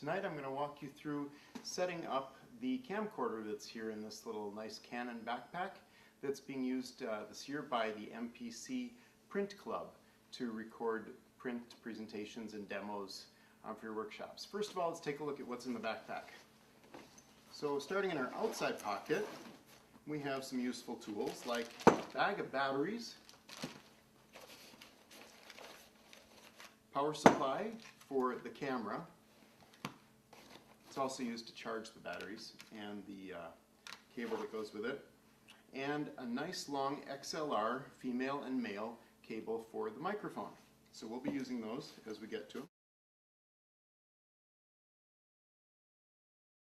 Tonight I'm going to walk you through setting up the camcorder that's here in this little nice Canon backpack that's being used this year by the MPC Print Club to record print presentations and demos for your workshops. First of all, let's take a look at what's in the backpack. So starting in our outside pocket, we have some useful tools like a bag of batteries, power supply for the camera. It's also used to charge the batteries and the cable that goes with it, and a nice long XLR female and male cable for the microphone. So we'll be using those as we get to them.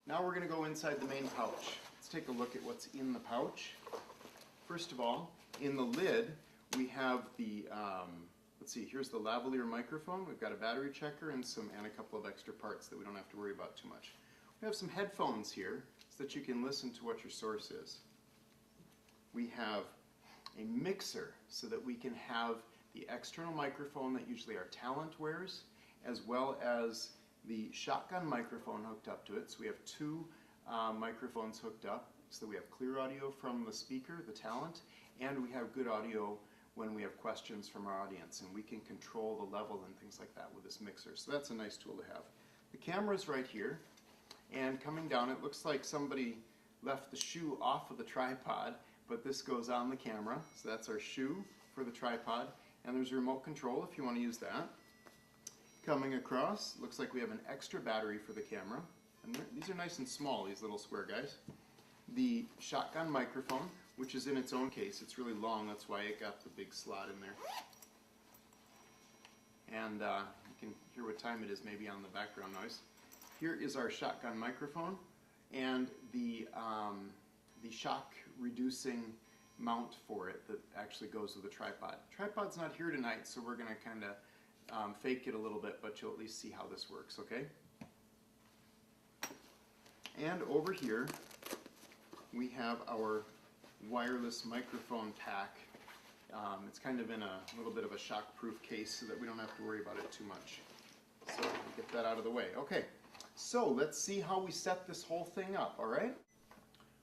Now we're going to go inside the main pouch. Let's take a look at what's in the pouch. First of all, in the lid we have the let's see, here's the lavalier microphone. We've got a battery checker and a couple of extra parts that we don't have to worry about too much. We have some headphones here so that you can listen to what your source is. We have a mixer so that we can have the external microphone that usually our talent wears, as well as the shotgun microphone hooked up to it. So we have two microphones hooked up so that we have clear audio from the speaker, the talent, and we have good audio when we have questions from our audience, and we can control the level and things like that with this mixer. So that's a nice tool to have. The camera's right here, and coming down it looks like somebody left the shoe off of the tripod, but this goes on the camera. So that's our shoe for the tripod, and there's a remote control if you want to use that. Coming across, looks like we have an extra battery for the camera, and these are nice and small, these little square guys. The shotgun microphone, which is in its own case. It's really long, that's why it got the big slot in there. And you can hear what time it is maybe on the background noise. Here is our shotgun microphone and the shock reducing mount for it that actually goes with the tripod. Tripod's not here tonight, so we're going to kind of fake it a little bit, but you'll at least see how this works, okay? And over here we have our wireless microphone pack. It's kind of in a little bit of a shock-proof case so that we don't have to worry about it too much. So we'll get that out of the way. Okay, so let's see how we set this whole thing up, all right?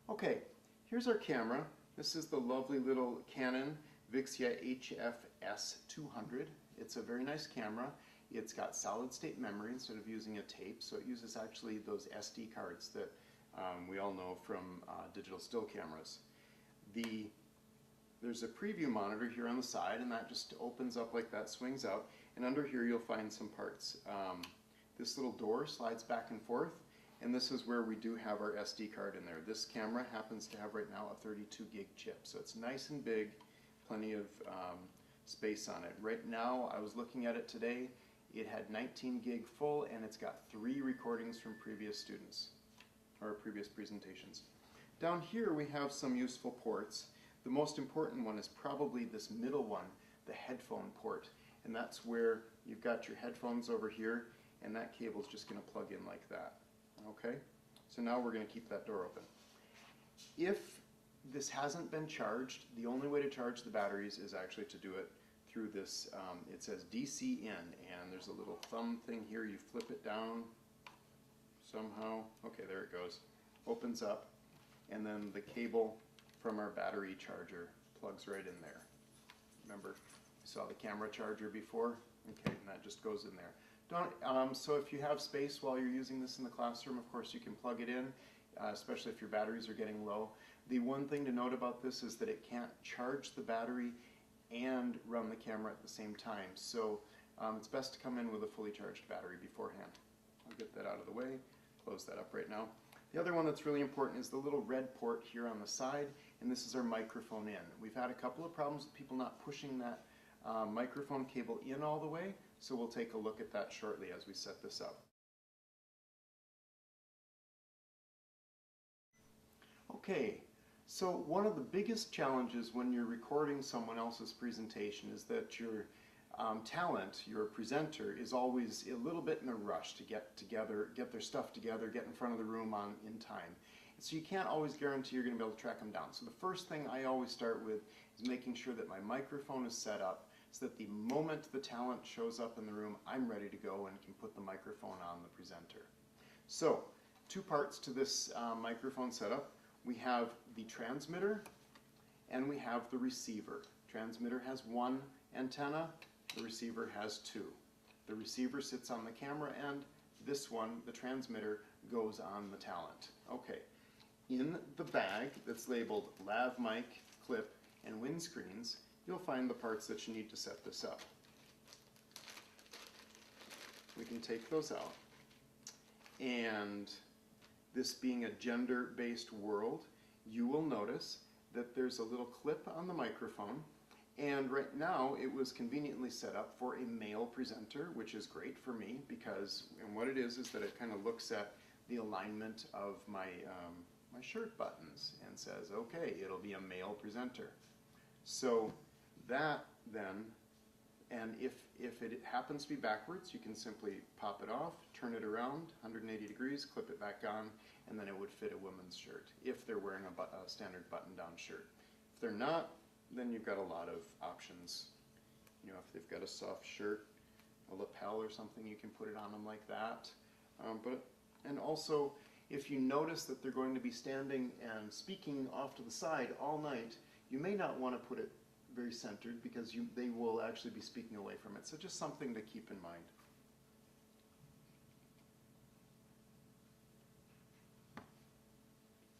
Okay, here's our camera. This is the lovely little Canon Vixia HFS200. It's a very nice camera. It's got solid-state memory instead of using a tape, so it uses actually those SD cards that we all know from digital still cameras. There's a preview monitor here on the side, and that just opens up like that, swings out, and under here you'll find some parts. This little door slides back and forth, and this is where we do have our SD card in there. This camera happens to have right now a 32 gig chip, so it's nice and big, plenty of space on it. Right now, I was looking at it today, it had 19 gig full, and it's got 3 recordings from previous students, or previous presentations. Down here we have some useful ports. The most important one is probably this middle one, the headphone port. And that's where you've got your headphones over here, and that cable's just going to plug in like that. Okay? So now we're going to keep that door open. If this hasn't been charged, the only way to charge the batteries is actually to do it through this, it says DC in, and there's a little thumb thing here. You flip it down somehow. Okay, there it goes. Opens up. And then the cable from our battery charger plugs right in there. Remember, you saw the camera charger before? Okay, and that just goes in there. So if you have space while you're using this in the classroom, of course you can plug it in, especially if your batteries are getting low. The one thing to note about this is that it can't charge the battery and run the camera at the same time. So it's best to come in with a fully charged battery beforehand. I'll get that out of the way, close that up right now. The other one that's really important is the little red port here on the side, and this is our microphone in. We've had a couple of problems with people not pushing that microphone cable in all the way, so we'll take a look at that shortly as we set this up. Okay, so one of the biggest challenges when you're recording someone else's presentation is that your talent, your presenter, is always a little bit in a rush to get together, get their stuff together, get in front of the room in time. So you can't always guarantee you're going to be able to track them down. So the first thing I always start with is making sure that my microphone is set up so that the moment the talent shows up in the room, I'm ready to go and can put the microphone on the presenter. So, two parts to this microphone setup. We have the transmitter and we have the receiver. Transmitter has one antenna, the receiver has two. The receiver sits on the camera end, this one, the transmitter, goes on the talent. Okay, in the bag that's labeled lav mic, clip, and windscreens, you'll find the parts that you need to set this up. We can take those out. And this being a gender-based world, you will notice that there's a little clip on the microphone, and right now it was conveniently set up for a male presenter, which is great for me because, and what it is that it kind of looks at the alignment of my, my shirt buttons and says, okay, it'll be a male presenter. So that then, and if it happens to be backwards, you can simply pop it off, turn it around 180 degrees, clip it back on, and then it would fit a woman's shirt if they're wearing a standard button-down shirt. If they're not, then you've got a lot of options. You know, if they've got a soft shirt, a lapel or something, you can put it on them like that. And also, if you notice that they're going to be standing and speaking off to the side all night, you may not want to put it very centered because they will actually be speaking away from it. So just something to keep in mind.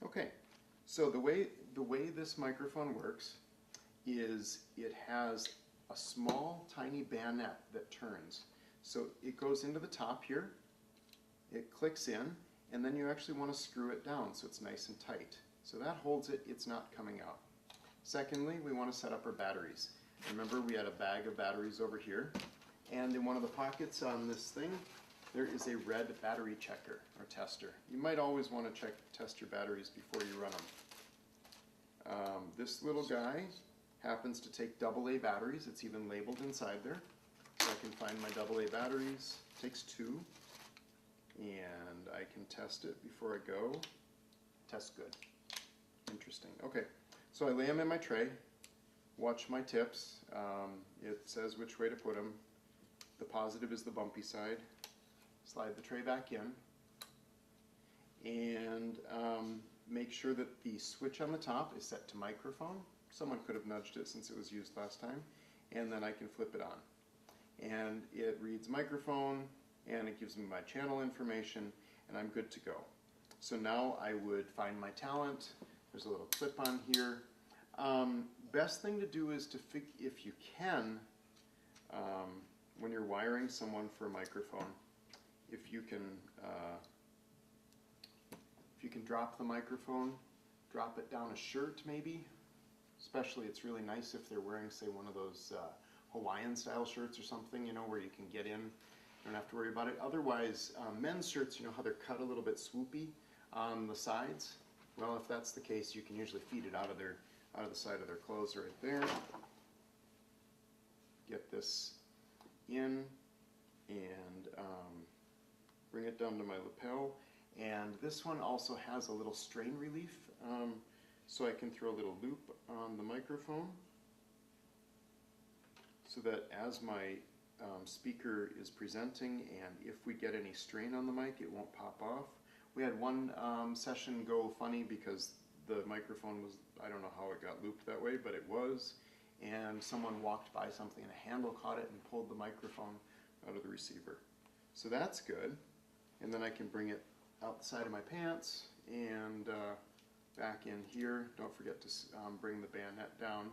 Okay, so the way this microphone works is it has a small tiny bayonet that turns. So it goes into the top here, it clicks in, and then you actually want to screw it down so it's nice and tight. So that holds it, it's not coming out. Secondly, we want to set up our batteries. Remember, we had a bag of batteries over here, and in one of the pockets on this thing, there is a red battery checker or tester. You might always want to test your batteries before you run them. This little guy happens to take AA batteries. It's even labeled inside there. So I can find my AA batteries. It takes 2, and I can test it before I go. Tests good. Interesting. Okay. So I lay them in my tray, watch my tips. It says which way to put them. The positive is the bumpy side. Slide the tray back in, and make sure that the switch on the top is set to microphone. Someone could have nudged it since it was used last time, and then I can flip it on. And it reads microphone, and it gives me my channel information, and I'm good to go. So now I would find my talent. There's a little clip on here. Best thing to do is to, if you can, when you're wiring someone for a microphone, if you can drop the microphone, drop it down a shirt maybe. Especially it's really nice if they're wearing, say, one of those Hawaiian style shirts or something, you know, where you can get in, you don't have to worry about it. Otherwise, men's shirts, you know how they're cut a little bit swoopy on the sides? Well, if that's the case, you can usually feed it out of the side of their clothes right there. Get this in and bring it down to my lapel. And this one also has a little strain relief, so I can throw a little loop on the microphone so that as my speaker is presenting, and if we get any strain on the mic, it won't pop off. We had one session go funny because the microphone was, I don't know how it got looped that way, but it was, and someone walked by something and a handle caught it and pulled the microphone out of the receiver. So that's good. And then I can bring it out the side of my pants and back in here. Don't forget to bring the bayonet down.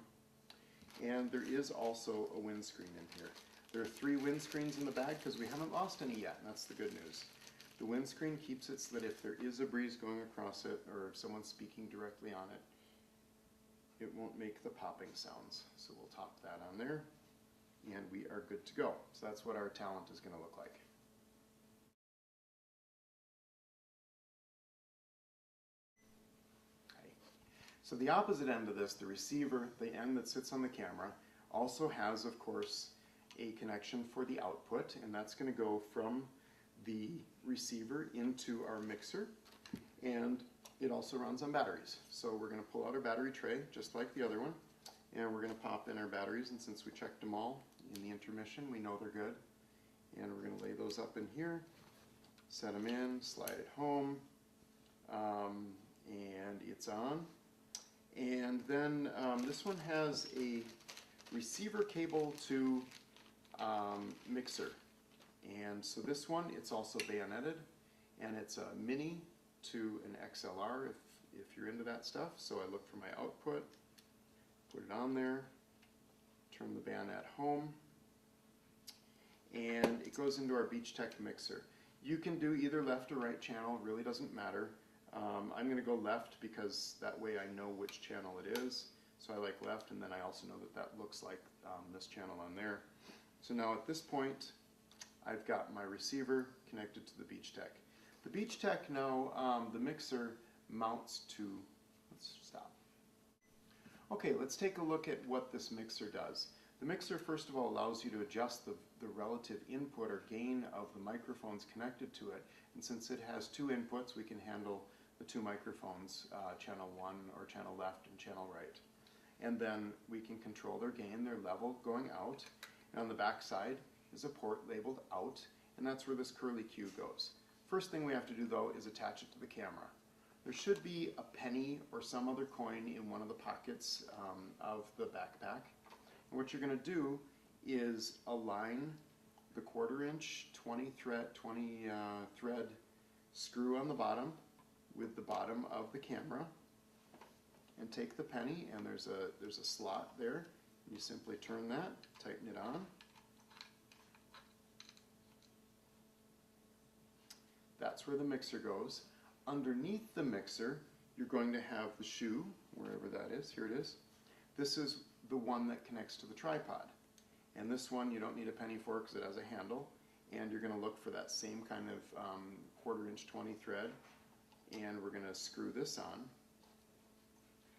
And there is also a windscreen in here. There are 3 windscreens in the bag because we haven't lost any yet, and that's the good news. The windscreen keeps it so that if there is a breeze going across it or if someone's speaking directly on it, it won't make the popping sounds. So we'll top that on there, and we are good to go. So that's what our talent is going to look like. So the opposite end of this, the receiver, the end that sits on the camera, also has, of course, a connection for the output, and that's going to go from the receiver into our mixer, and it also runs on batteries. So we're going to pull out our battery tray, just like the other one, and we're going to pop in our batteries, and since we checked them all in the intermission, we know they're good, and we're going to lay those up in here, set them in, slide it home, and it's on. And then this one has a receiver cable to mixer. And so this one, it's also bayoneted, and it's a mini to an XLR if you're into that stuff. So I look for my output, put it on there, turn the bayonet home, and it goes into our Beach Tech mixer. You can do either left or right channel, it really doesn't matter. I'm going to go left because that way I know which channel it is. So I like left, and then I also know that that looks like this channel on there. So now at this point, I've got my receiver connected to the Beach Tech. The Beach Tech now, the mixer mounts to, let's stop. Okay, let's take a look at what this mixer does. The mixer, first of all, allows you to adjust the relative input or gain of the microphones connected to it. And since it has two inputs, we can handle the two microphones, channel 1 or channel left and channel right. And then we can control their gain, their level going out. And on the back side is a port labeled out, and that's where this curly Q goes. First thing we have to do though is attach it to the camera. There should be a penny or some other coin in one of the pockets of the backpack. And what you're going to do is align the 1/4" 20 thread screw on the bottom with the bottom of the camera, and take the penny, and there's a slot there. You simply turn that, tighten it on. That's where the mixer goes. Underneath the mixer, you're going to have the shoe, wherever that is. Here it is. This is the one that connects to the tripod. And this one you don't need a penny for because it has a handle. And you're going to look for that same kind of 1/4" 20 thread. And we're going to screw this on,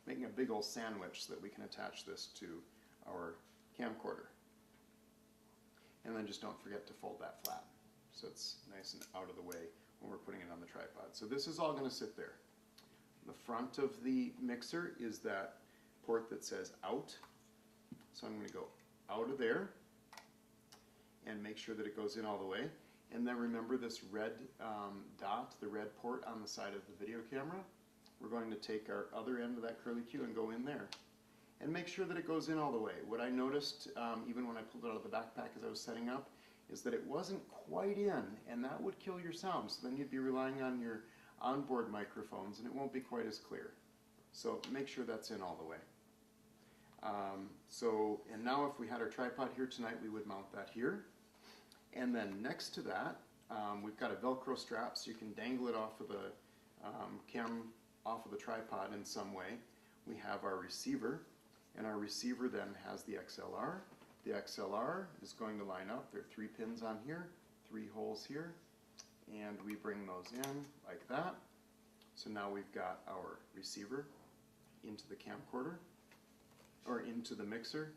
making a big old sandwich so that we can attach this to our camcorder. And then just don't forget to fold that flat so it's nice and out of the way when we're putting it on the tripod. So this is all going to sit there. The front of the mixer is that port that says out. So I'm going to go out of there and make sure that it goes in all the way. And then remember this red dot, the red port on the side of the video camera. We're going to take our other end of that curly Q and go in there. And make sure that it goes in all the way. What I noticed, even when I pulled it out of the backpack as I was setting up, is that it wasn't quite in, and that would kill your sound. So then you'd be relying on your onboard microphones, and it won't be quite as clear. So make sure that's in all the way. And now if we had our tripod here tonight, we would mount that here. And then next to that, we've got a Velcro strap, so you can dangle it off of the off of the tripod in some way. We have our receiver, and our receiver then has the XLR. The XLR is going to line up. There are 3 pins on here, 3 holes here, and we bring those in like that. So now we've got our receiver into the camcorder, or into the mixer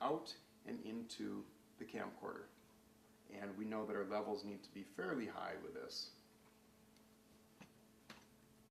out, and into the camcorder. And we know that our levels need to be fairly high with this.